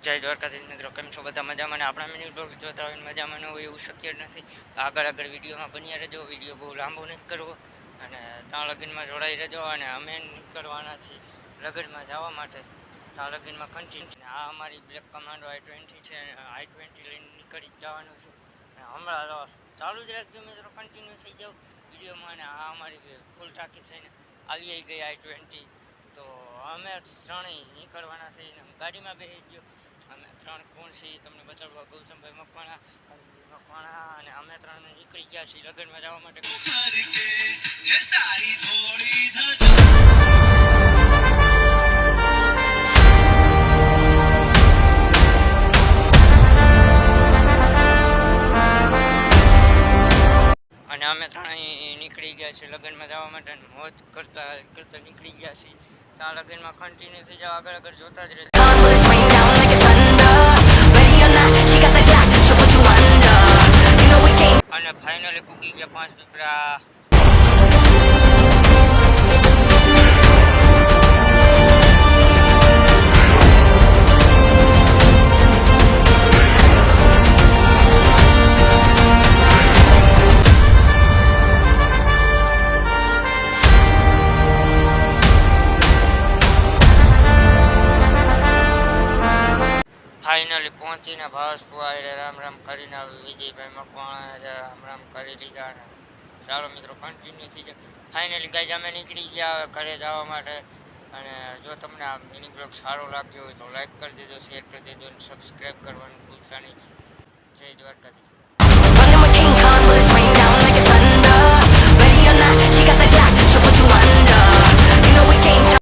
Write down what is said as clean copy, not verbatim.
જય દ્વારકાધીશ મિત્રો, કેમ છો બધા મજામાં? અને આપણા મિની બ્લોગ જોતા હોય મજામાં ન હોય એવું શક્ય નથી. આગળ વિડીયોમાં બન્યા રહેજો. વિડીયો બહુ લાંબો નથી કરવો અને ત્યાં લગ્નમાં જોડાઈ રહેજો. અને અમે નીકળવાના છીએ લગ્નમાં જવા માટે. ત્યાં લગ્નમાં કન્ટિન્યુ આ અમારી બ્લેક કમાન્ડો i20 છે અને i20 લઈને નીકળી જવાનું છે. હમણાં ચાલુ જ રાખજો મિત્રો, કન્ટિન્યુ થઈ જાવ વિડીયોમાં. અને આ અમારી ફૂલ ટાંકી થઈને આવી ગઈ i20. તો અમે ત્રણેય નીકળવાના છીએ. ગાડીમાં બેસી ગયો. અમે ત્રણ કોણ છીએ તમને બતાડવા. ગૌતમભાઈ મકવાણા અને અમે ત્રણ નીકળી ગયા છીએ લગ્નમાં જવા માટે. અને અમે ત્રણેય નીકળી ગયા છીએ લગ્નમાં જવા માટે. મોજ કરતા કરતા નીકળી ગયા છીએ. ત્યાં લગ્નમાં કન્ટિન્યુ થઈ જાવ. આગળ જોતા જ રહેજો. અને ફાઇનલી પૂગી ગયા 5 પીપળા. ફાઇનલી પહોંચીને ભાવસ ફુવાઈ રામ રામ કરીને વિજયભાઈ મકવાણા રામ કરી લીધા. અને ચાલો મિત્રો કન્ટિન્યુ થઈ જાય. ફાઇનલી ગાઈઝ અમે નીકળી ગયા હવે ઘરે જવા માટે. અને જો તમને આ મિની બ્લોગ સારો લાગ્યો હોય તો લાઈક કરી દેજો, શેર કરી દેજો અને સબસ્ક્રાઈબ કરવાનું ભૂલતા નહીં. જય દ્વારકાધીશ.